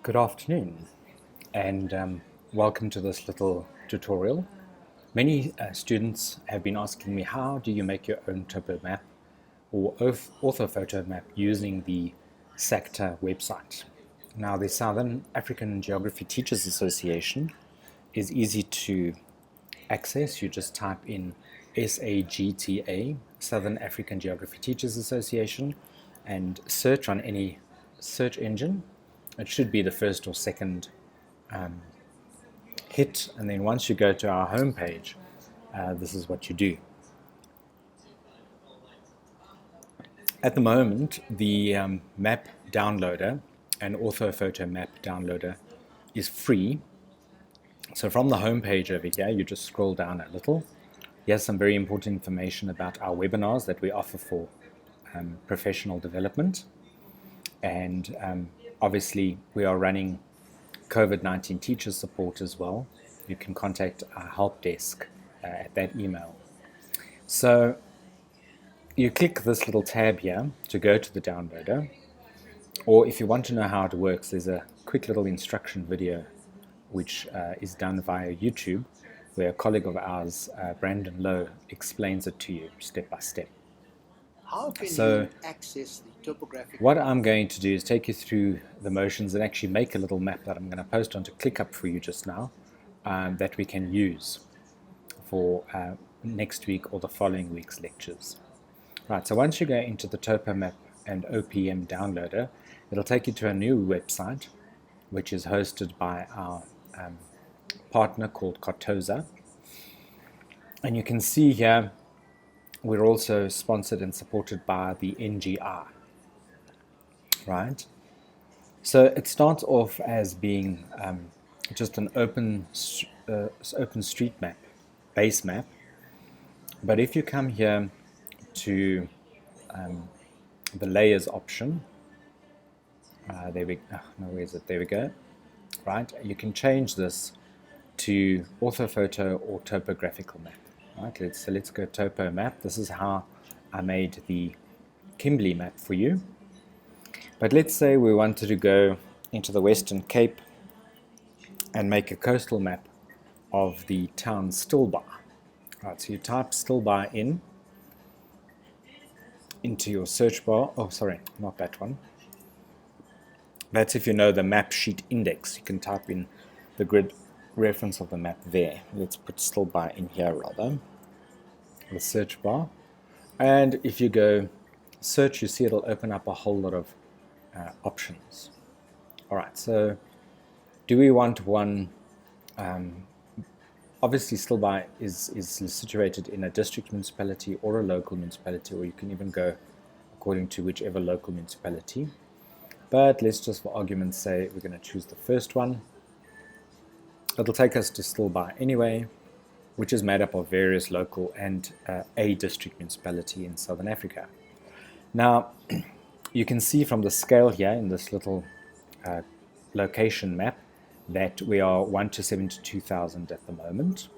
Good afternoon and welcome to this little tutorial. Many students have been asking me, how do you make your own topo map or orthophoto map using the SAGTA website? Now, the Southern African Geography Teachers Association is easy to access. You just type in SAGTA, Southern African Geography Teachers Association, and search on any search engine. It should be the first or second hit, and then once you go to our homepage, this is what you do. At the moment, the map downloader and orthophoto map downloader is free. So from the homepage over here, you just scroll down a little. Here's some very important information about our webinars that we offer for professional development. And obviously, we are running COVID-19 teacher support as well. You can contact our help desk at that email. So you click this little tab here to go to the downloader, or if you want to know how it works, there's a quick little instruction video which is done via YouTube, where a colleague of ours, Brandon Lowe, explains it to you step by step. How can you access the topographic? What I'm going to do is take you through the motions and actually make a little map that I'm going to post onto ClickUp for you just now, that we can use for next week or the following week's lectures. Right, so once you go into the Topo Map and OPM downloader, it'll take you to a new website, which is hosted by our partner called Cartoza. And you can see here, we're also sponsored and supported by the NGR, right? So it starts off as being just an open street map, base map. But if you come here to the layers option, there we go, right? You can change this to orthophoto or topographical map. Right, so let's go topo map. This is how I made the Kimberley map for you. But let's say we wanted to go into the Western Cape and make a coastal map of the town Stilbaai. Right, so you type Stilbaai into your search bar. Oh, sorry, not that one. That's if you know the map sheet index. You can type in the grid reference of the map there. Let's put Stilbaai in here rather, the search bar. And if you go search, you see it'll open up a whole lot of options. All right, so do we want one? Obviously, Stilbaai is situated in a district municipality or a local municipality, or you can even go according to whichever local municipality. But let's just, for argument's sake, we're going to choose the first one. It'll take us to Stilbaai anyway, which is made up of various local and a district municipality in Southern Africa. Now, you can see from the scale here in this little location map that we are 1 to 72,000 at the moment.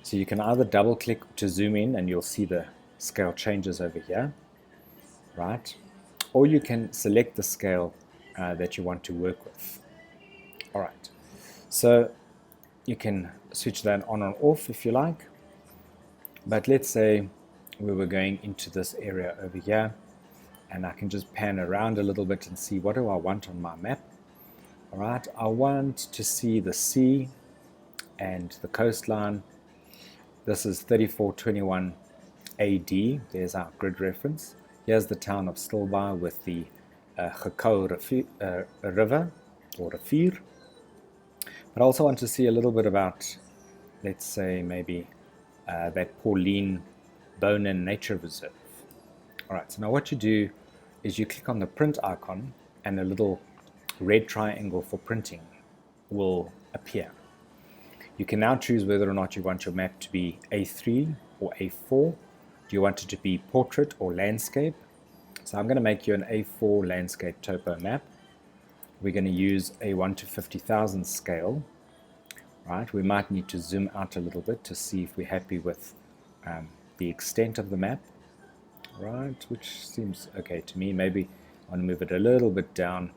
So you can either double click to zoom in and you'll see the scale changes over here, right? Or you can select the scale that you want to work with. All right. So you can switch that on or off if you like. But let's say we were going into this area over here, and I can just pan around a little bit and see, what do I want on my map? All right, I want to see the sea and the coastline. This is 3421 AD. There's our grid reference. Here's the town of Stilbaai with the Gekau river, or rivier. But I also want to see a little bit about, let's say, maybe that Pauline Bonin Nature Reserve. All right, so now what you do is you click on the print icon and a little red triangle for printing will appear. You can now choose whether or not you want your map to be A3 or A4. Do you want it to be portrait or landscape? So I'm going to make you an A4 landscape topo map. We're going to use a 1 to 50,000 scale. Right, we might need to zoom out a little bit to see if we're happy with the extent of the map. Right, which seems okay to me. Maybe I want to move it a little bit down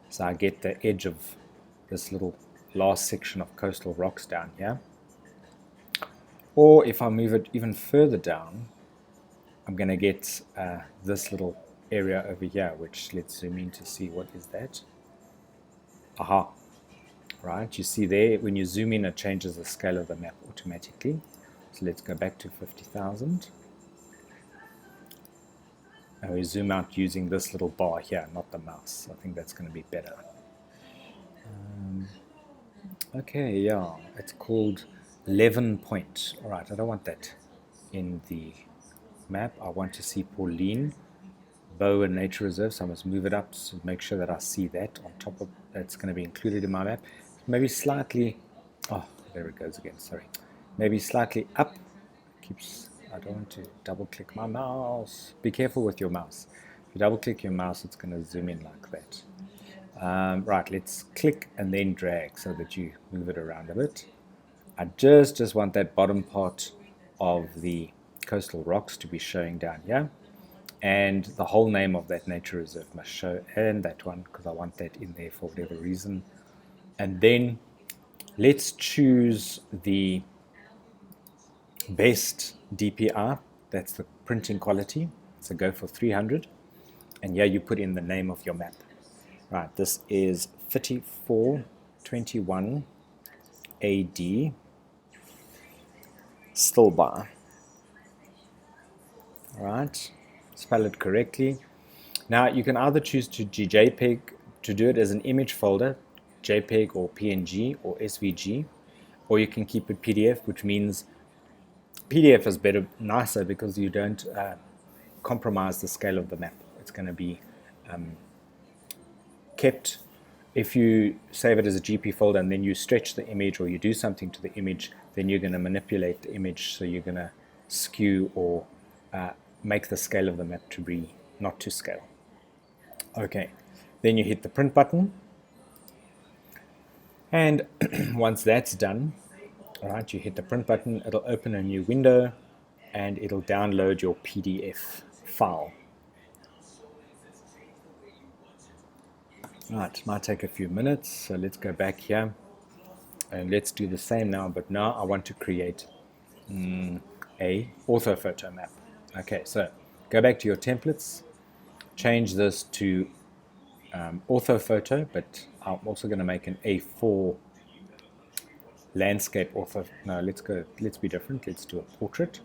So I get the edge of this little last section of coastal rocks down here. Or if I move it even further down, I'm going to get this little area over here, which let's zoom in to see what is that. Aha, right, you see there, when you zoom in, it changes the scale of the map automatically. So let's go back to 50,000. And we zoom out using this little bar here, not the mouse. I think that's going to be better. Okay, yeah, it's called 11 point. All right, I don't want that in the map. I want to see Pauline Bowen Nature Reserve, so I must move it up to make sure that I see that on top of that's going to be included in my map. Maybe slightly, oh, there it goes again, sorry. Maybe slightly up. Keeps, I don't want to double click my mouse. Be careful with your mouse. If you double click your mouse, it's going to zoom in like that. Right, let's click and then drag so that you move it around a bit. I just want that bottom part of the coastal rocks to be showing down here. And the whole name of that nature reserve must show, and that one, because I want that in there for whatever reason. And then let's choose the best DPI, that's the printing quality. So go for 300. And here you put in the name of your map. Right, this is 3421 AD still bar. All right, spell it correctly. Now you can either choose to JPEG, to do it as an image folder, JPEG or PNG or SVG, or you can keep it PDF, which means PDF is better, nicer, because you don't compromise the scale of the map. It's going to be kept. If you save it as a GP folder and then you stretch the image or you do something to the image, then you're going to manipulate the image, so you're going to skew or make the scale of the map to be not to scale. Okay, then you hit the print button, and once that's done, all right, you hit the print button, it'll open a new window and it'll download your PDF file. Right, might take a few minutes, so let's go back here and let's do the same now, but now I want to create a orthophoto map. Okay, so go back to your templates, change this to orthophoto, but I'm also going to make an A4 landscape ortho. No, let's be different. Let's do a portrait.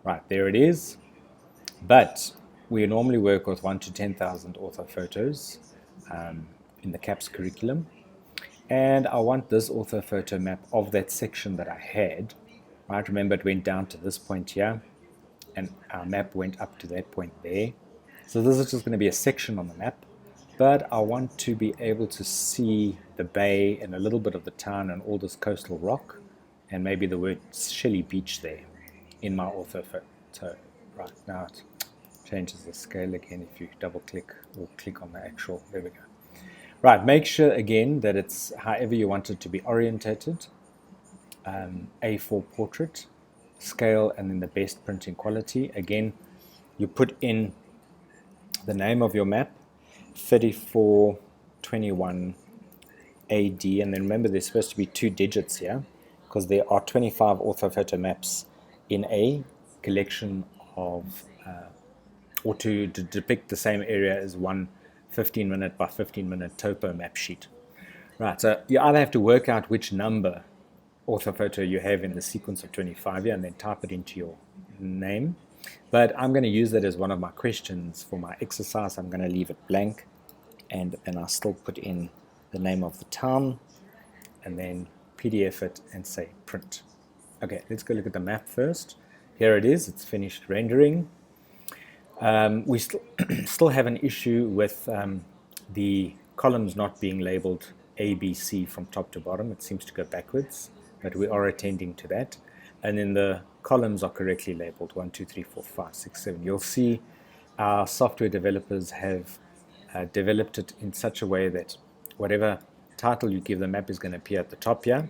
Right, there it is. But we normally work with 1 to 10,000 orthophotos in the CAPS curriculum. And I want this orthophoto map of that section that I had. Right, remember it went down to this point here, and our map went up to that point there. So this is just going to be a section on the map, but I want to be able to see the bay and a little bit of the town and all this coastal rock, and maybe the word Shelley Beach there in my orthophoto. Right, now it changes the scale again if you double click or click on the actual, there we go. Right, make sure again that it's however you want it to be orientated. A4 portrait, scale, and then the best printing quality. Again, you put in the name of your map, 3421 AD, and then remember there's supposed to be 2 digits here, because there are 25 orthophoto maps in a collection of, or to depict the same area as one 15-minute by 15-minute topo map sheet. Right, so you either have to work out which number orthophoto you have in the sequence of 25 here and then type it into your name. But I'm going to use that as one of my questions for my exercise. I'm going to leave it blank, and then I'll still put in the name of the town and then PDF it and say print. Okay, let's go look at the map first. Here it is, it's finished rendering. We still have an issue with the columns not being labeled A, B, C from top to bottom. It seems to go backwards, but we are attending to that. And then the columns are correctly labeled 1, 2, 3, 4, 5, 6, 7. You'll see our software developers have developed it in such a way that whatever title you give the map is going to appear at the top here,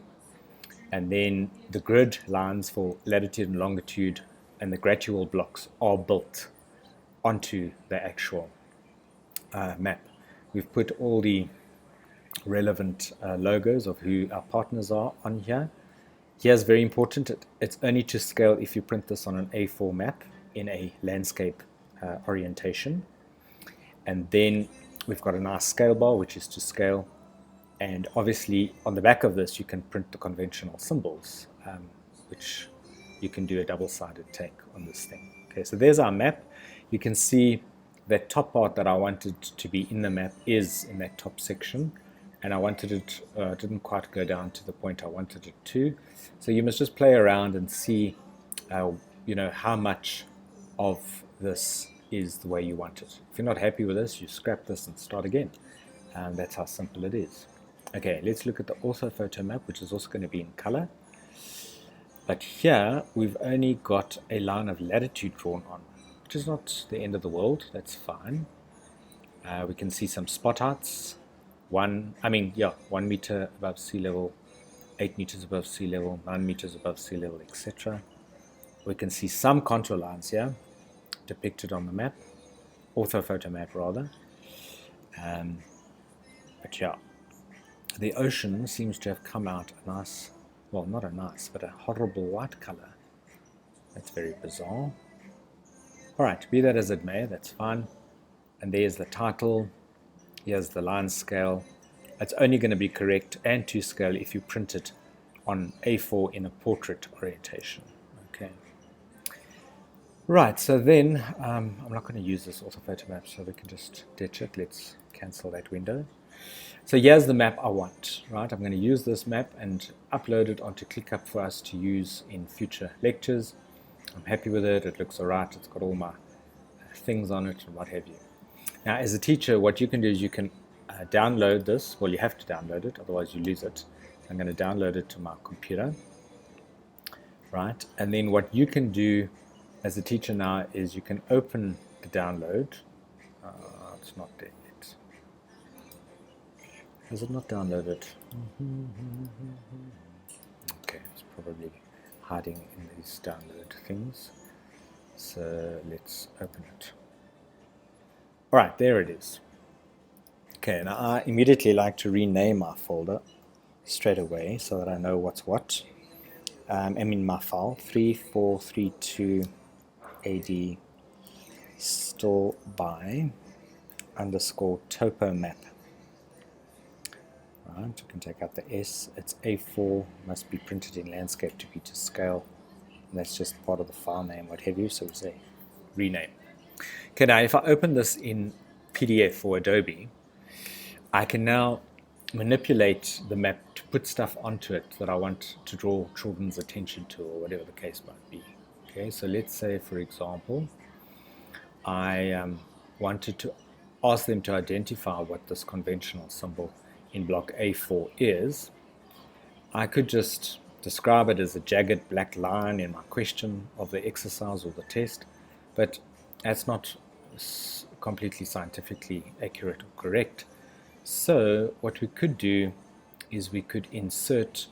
and then the grid lines for latitude and longitude and the gradual blocks are built onto the actual map. We've put all the relevant logos of who our partners are on here. Here's very important, it's only to scale if you print this on an A4 map in a landscape orientation. And then we've got a nice scale bar, which is to scale. And obviously on the back of this, you can print the conventional symbols, which you can do a double-sided take on this thing. Okay, so there's our map. You can see that top part that I wanted to be in the map is in that top section. And I wanted it, didn't quite go down to the point I wanted it to. So you must just play around and see, you know, how much of this is the way you want it. If you're not happy with this, you scrap this and start again. That's how simple it is. Okay, let's look at the orthophoto map, which is also going to be in color. But here we've only got a line of latitude drawn on, which is not the end of the world. That's fine. We can see some spot heights. 1 meter above sea level, 8 meters above sea level, 9 meters above sea level, etc. We can see some contour lines here depicted on the map, orthophoto map rather. But yeah, the ocean seems to have come out a nice, well, not a nice, but a horrible white color. That's very bizarre. Alright, be that as it may, that's fine. And there's the title. Here's the line scale. It's only going to be correct and to scale if you print it on A4 in a portrait orientation. Okay. Right, so then I'm not going to use this orthophoto map, so we can just ditch it. Let's cancel that window. So here's the map I want, right? I'm going to use this map and upload it onto ClickUp for us to use in future lectures. I'm happy with it. It looks all right. It's got all my things on it and what have you. Now, as a teacher, what you can do is you can download this. Well, you have to download it, otherwise you lose it. So I'm going to download it to my computer, right? And then what you can do as a teacher now is you can open the download. It's not there yet. Has it not downloaded? Okay, it's probably hiding in these download things. So let's open it. All right, there it is. Okay, now I immediately like to rename my folder straight away so that I know what's what. I'm in my file 3432 AD store by underscore topo map. Right, you can take out the S. It's A4, must be printed in landscape to be to scale. And that's just part of the file name, what have you. So we say rename. Okay, now if I open this in PDF or Adobe, I can now manipulate the map to put stuff onto it that I want to draw children's attention to, or whatever the case might be. Okay, so let's say, for example, I wanted to ask them to identify what this conventional symbol in block A4 is. I could just describe it as a jagged black line in my question of the exercise or the test, but that's not completely scientifically accurate or correct. So what we could do is we could insert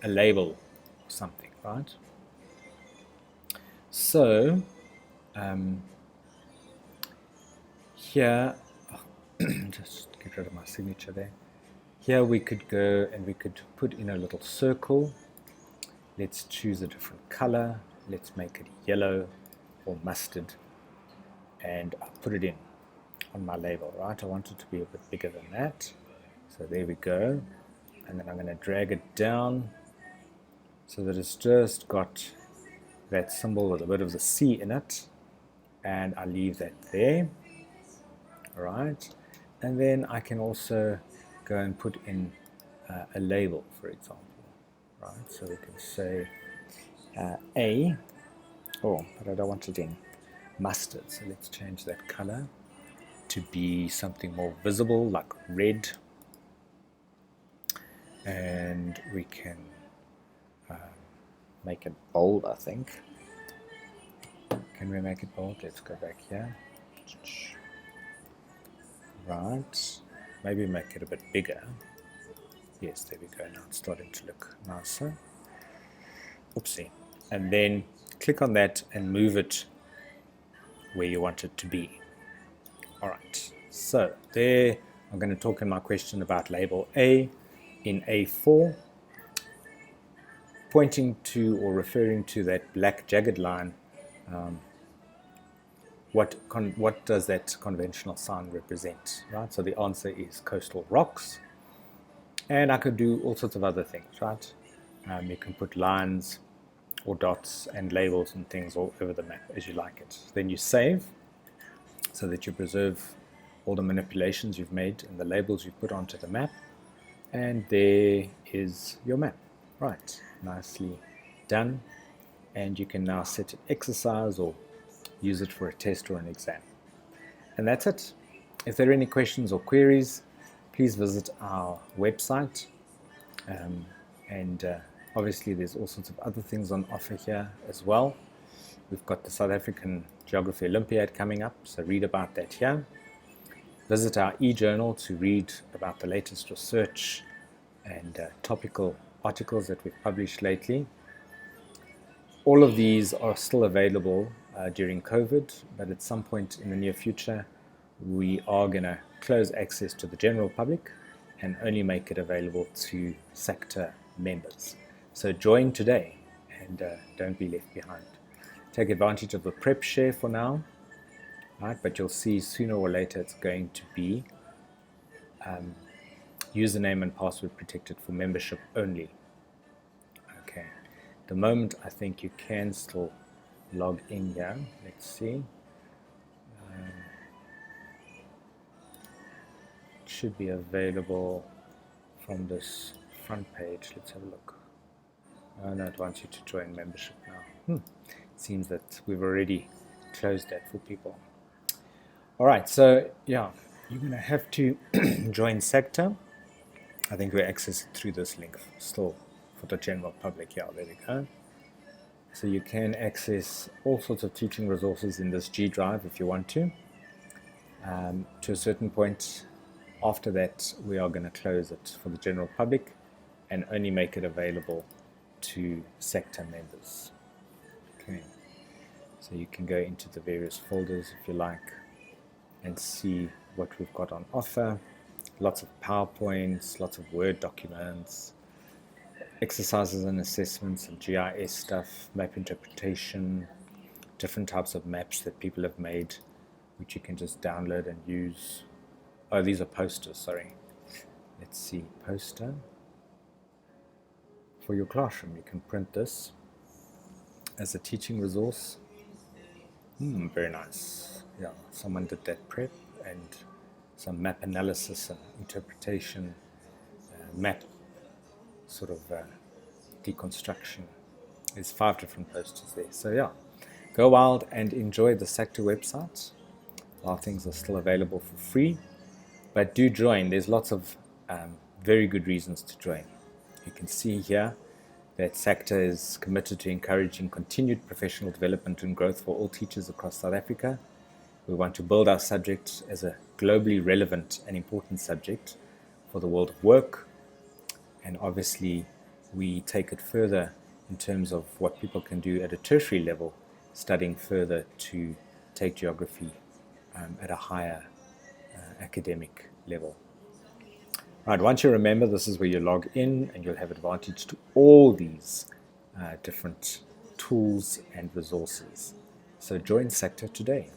a label or something, right? So here, just get rid of my signature there. Here we could go and we could put in a little circle. Let's choose a different color. Let's make it yellow or mustard, and I'll put it in on my label, right? I want it to be a bit bigger than that. So there we go. And then I'm going to drag it down so that it's just got that symbol with a bit of the C in it. And I leave that there. All right. And then I can also go and put in a label, for example. Right. So we can say A. Oh, but I don't want it in mustard. So let's change that color to be something more visible, like red. And we can make it bold, I think. Can we make it bold? Let's go back here. Right. Maybe make it a bit bigger. Yes, there we go. Now it's starting to look nicer. Oopsie. And then click on that and move it where you want it to be. Alright, so there I'm going to talk in my question about label A in A4, pointing to or referring to that black jagged line. What does that conventional sign represent, right? So the answer is coastal rocks. And I could do all sorts of other things, right? You can put lines or dots and labels and things all over the map as you like it. Then you save so that you preserve all the manipulations you've made and the labels you've put onto the map. And there is your map. Right, nicely done. And you can now set an exercise or use it for a test or an exam. And that's it. If there are any questions or queries, please visit our website. Obviously there's all sorts of other things on offer here as well. We've got the South African Geography Olympiad coming up, so read about that here. Visit our e-journal to read about the latest research and topical articles that we've published lately. All of these are still available during COVID, but at some point in the near future, we are going to close access to the general public and only make it available to SAGTA members. So join today and don't be left behind. Take advantage of the prep share for now, right? But you'll see sooner or later it's going to be username and password protected for membership only. Okay. At the moment, I think you can still log in here. Let's see. It should be available from this front page. Let's have a look. Oh, no, it wants you to join membership now. It seems that we've already closed that for people. All right, so yeah, you're going to have to join SAGTA. I think we access it through this link still for the general public. Yeah, there we go. So you can access all sorts of teaching resources in this G drive if you want to. To a certain point, after that, we are going to close it for the general public and only make it available to SAGTA members. Okay, so you can go into the various folders if you like and see what we've got on offer. Lots of PowerPoints, lots of Word documents, exercises and assessments and GIS stuff, map interpretation, different types of maps that people have made, which you can just download and use. Oh, these are posters, sorry. Let's see, poster. For your classroom, you can print this as a teaching resource. Very nice. Yeah, someone did that prep and some map analysis and interpretation, map sort of deconstruction. There's 5 different posters there. So yeah, go wild and enjoy the SAGTA website. A lot of things are still available for free, but do join. There's lots of very good reasons to join. You can see here that SAGTA is committed to encouraging continued professional development and growth for all teachers across South Africa. We want to build our subject as a globally relevant and important subject for the world of work. And obviously, we take it further in terms of what people can do at a tertiary level, studying further to take geography at a higher academic level. Right, once you remember, this is where you log in and you'll have advantage to all these different tools and resources. So join SAGTA today.